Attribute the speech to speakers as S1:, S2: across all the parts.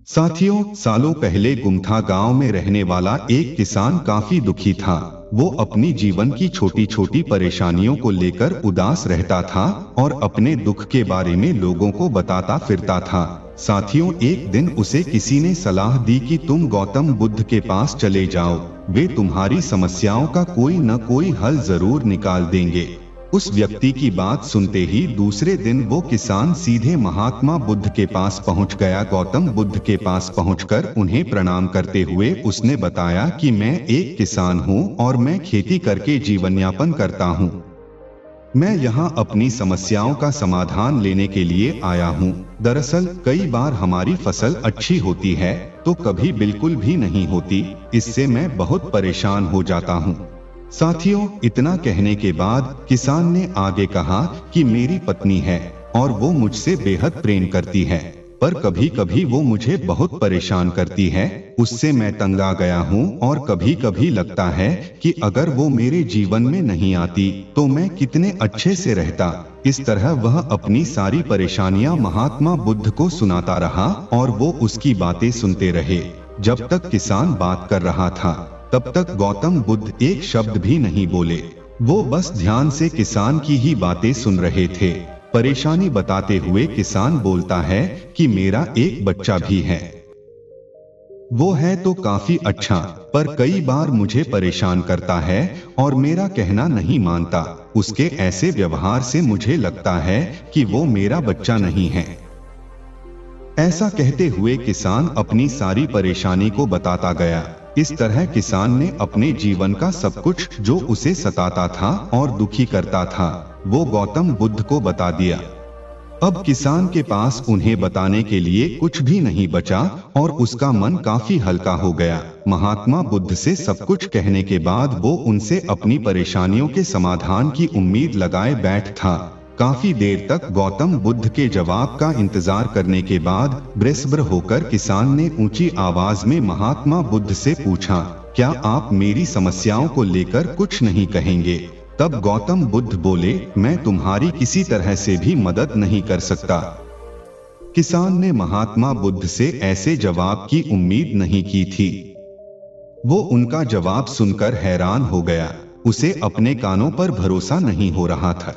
S1: साथियों, सालों पहले गुमथा गांव में रहने वाला एक किसान काफी दुखी था। वो अपनी जीवन की छोटी छोटी परेशानियों को लेकर उदास रहता था और अपने दुख के बारे में लोगों को बताता फिरता था। साथियों, एक दिन उसे किसी ने सलाह दी कि तुम गौतम बुद्ध के पास चले जाओ, वे तुम्हारी समस्याओं का कोई न कोई हल जरूर निकाल देंगे। उस व्यक्ति की बात सुनते ही दूसरे दिन वो किसान सीधे महात्मा बुद्ध के पास पहुंच गया। गौतम बुद्ध के पास पहुंचकर उन्हें प्रणाम करते हुए उसने बताया कि मैं एक किसान हूं और मैं खेती करके जीवन यापन करता हूं। मैं यहाँ अपनी समस्याओं का समाधान लेने के लिए आया हूँ। दरअसल कई बार हमारी फसल अच्छी होती है तो कभी बिल्कुल भी नहीं होती, इससे मैं बहुत परेशान हो जाता हूँ। साथियों, इतना कहने के बाद किसान ने आगे कहा कि मेरी पत्नी है और वो मुझसे बेहद प्रेम करती है, पर कभी कभी वो मुझे बहुत परेशान करती है। उससे मैं तंग आ गया हूँ और कभी कभी लगता है कि अगर वो मेरे जीवन में नहीं आती तो मैं कितने अच्छे से रहता। इस तरह वह अपनी सारी परेशानियां महात्मा बुद्ध को सुनाता रहा और वो उसकी बातें सुनते रहे। जब तक किसान बात कर रहा था तब तक गौतम बुद्ध एक शब्द भी नहीं बोले। वो बस ध्यान से किसान की ही बातें सुन रहे थे। परेशानी बताते हुए किसान बोलता है कि मेरा एक बच्चा भी है, वो है तो काफी अच्छा, पर कई बार मुझे परेशान करता है और मेरा कहना नहीं मानता। उसके ऐसे व्यवहार से मुझे लगता है कि वो मेरा बच्चा नहीं है। ऐसा कहते हुए किसान अपनी सारी परेशानी को बताता गया। इस तरह किसान ने अपने जीवन का सब कुछ जो उसे सताता था और दुखी करता था वो गौतम बुद्ध को बता दिया। अब किसान के पास उन्हें बताने के लिए कुछ भी नहीं बचा और उसका मन काफी हल्का हो गया। महात्मा बुद्ध से सब कुछ कहने के बाद वो उनसे अपनी परेशानियों के समाधान की उम्मीद लगाए बैठ था। काफी देर तक गौतम बुद्ध के जवाब का इंतजार करने के बाद ब्रेसब्र होकर किसान ने ऊंची आवाज में महात्मा बुद्ध से पूछा, क्या आप मेरी समस्याओं को लेकर कुछ नहीं कहेंगे? तब गौतम बुद्ध बोले, मैं तुम्हारी किसी तरह से भी मदद नहीं कर सकता। किसान ने महात्मा बुद्ध से ऐसे जवाब की उम्मीद नहीं की थी। वो उनका जवाब सुनकर हैरान हो गया। उसे अपने कानों पर भरोसा नहीं हो रहा था।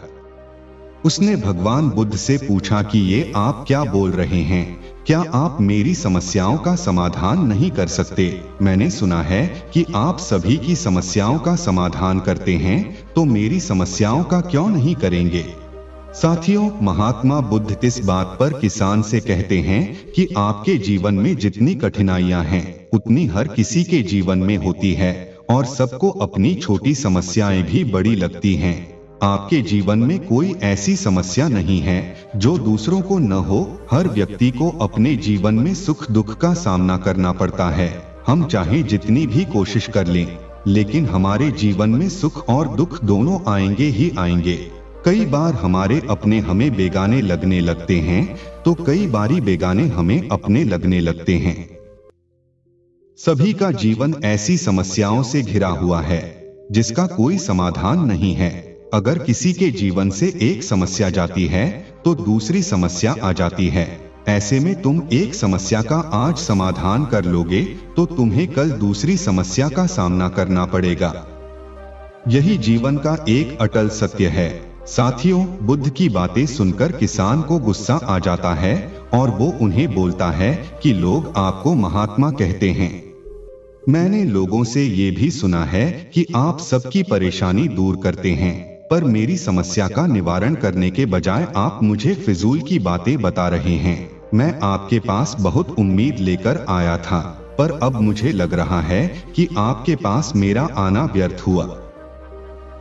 S1: उसने भगवान बुद्ध से पूछा कि ये आप क्या बोल रहे हैं? क्या आप मेरी समस्याओं का समाधान नहीं कर सकते? मैंने सुना है कि आप सभी की समस्याओं का समाधान करते हैं, तो मेरी समस्याओं का क्यों नहीं करेंगे? साथियों, महात्मा बुद्ध इस बात पर किसान से कहते हैं कि आपके जीवन में जितनी कठिनाइयां हैं उतनी हर किसी के जीवन में होती है और सबको अपनी छोटी समस्याएं भी बड़ी लगती हैं। आपके जीवन में कोई ऐसी समस्या नहीं है जो दूसरों को न हो। हर व्यक्ति को अपने जीवन में सुख दुख का सामना करना पड़ता है। हम चाहे जितनी भी कोशिश कर लें, लेकिन हमारे जीवन में सुख और दुख दोनों आएंगे ही आएंगे। कई बार हमारे अपने हमें बेगाने लगने लगते हैं तो कई बारी बेगाने हमें अपने लगने लगते हैं। सभी का जीवन ऐसी समस्याओं से घिरा हुआ है जिसका कोई समाधान नहीं है। अगर किसी के जीवन से एक समस्या जाती है तो दूसरी समस्या आ जाती है। ऐसे में तुम एक समस्या का आज समाधान कर लोगे तो तुम्हें कल दूसरी समस्या का सामना करना पड़ेगा। यही जीवन का एक अटल सत्य है। साथियों, बुद्ध की बातें सुनकर किसान को गुस्सा आ जाता है और वो उन्हें बोलता है कि लोग आपको महात्मा कहते हैं। मैंने लोगों से ये भी सुना है कि आप सबकी परेशानी दूर करते हैं, पर मेरी समस्या का निवारण करने के बजाय आप मुझे फिजूल की बातें बता रहे हैं। मैं आपके पास बहुत उम्मीद लेकर आया था, पर अब मुझे लग रहा है कि आपके पास मेरा आना व्यर्थ हुआ।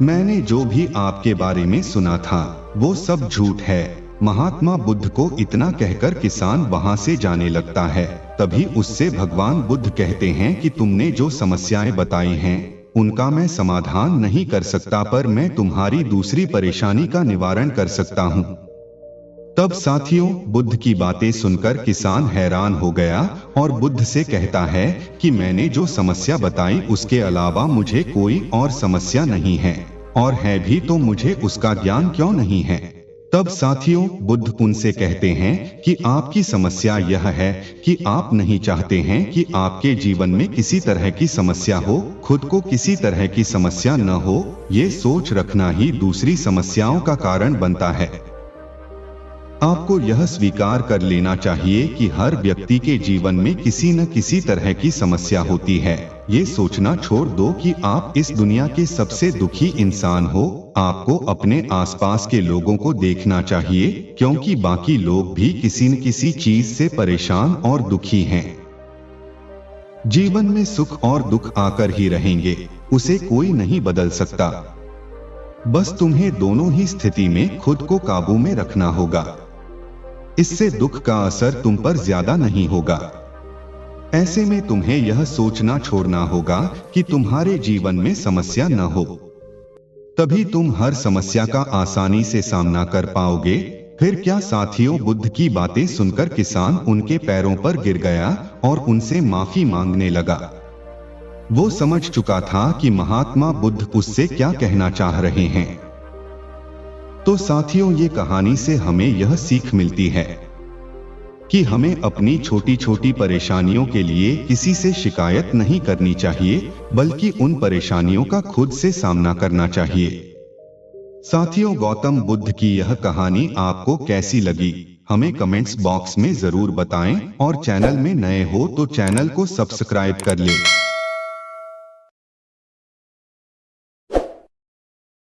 S1: मैंने जो भी आपके बारे में सुना था वो सब झूठ है। महात्मा बुद्ध को इतना कहकर किसान वहां से जाने लगता है। तभी उससे भगवान बुद्ध कहते हैं कि तुमने जो समस्याएं बताई हैं उनका मैं समाधान नहीं कर सकता, पर मैं तुम्हारी दूसरी परेशानी का निवारण कर सकता हूँ। तब साथियों, बुद्ध की बातें सुनकर किसान हैरान हो गया और बुद्ध से कहता है कि मैंने जो समस्या बताई उसके अलावा मुझे कोई और समस्या नहीं है, और है भी तो मुझे उसका ज्ञान क्यों नहीं है? तब साथियों बुद्ध उनसे कहते हैं कि आपकी समस्या यह है कि आप नहीं चाहते हैं कि आपके जीवन में किसी तरह की समस्या हो, खुद को किसी तरह की समस्या न हो। ये सोच रखना ही दूसरी समस्याओं का कारण बनता है। आपको यह स्वीकार कर लेना चाहिए कि हर व्यक्ति के जीवन में किसी न किसी तरह की समस्या होती है। ये सोचना छोड़ दो कि आप इस दुनिया के सबसे दुखी इंसान हो। आपको अपने आसपास के लोगों को देखना चाहिए, क्योंकि बाकी लोग भी किसी न किसी चीज से परेशान और दुखी हैं। जीवन में सुख और दुख आकर ही रहेंगे, उसे कोई नहीं बदल सकता। बस तुम्हें दोनों ही स्थिति में खुद को काबू में रखना होगा। इससे दुख का असर तुम पर ज्यादा नहीं होगा। ऐसे में तुम्हें यह सोचना छोड़ना होगा कि तुम्हारे जीवन में समस्या न हो, तभी तुम हर समस्या का आसानी से सामना कर पाओगे। फिर क्या साथियों, बुद्ध की बातें सुनकर किसान उनके पैरों पर गिर गया और उनसे माफी मांगने लगा। वो समझ चुका था कि महात्मा बुद्ध उससे क्या कहना चाह रहे हैं। तो साथियों, ये कहानी से हमें यह सीख मिलती है कि हमें अपनी छोटी छोटी परेशानियों के लिए किसी से शिकायत नहीं करनी चाहिए, बल्कि उन परेशानियों का खुद से सामना करना चाहिए। साथियों, गौतम बुद्ध की यह कहानी आपको कैसी लगी, हमें कमेंट्स बॉक्स में जरूर बताएं और चैनल में नए हो तो चैनल को सब्सक्राइब कर लें।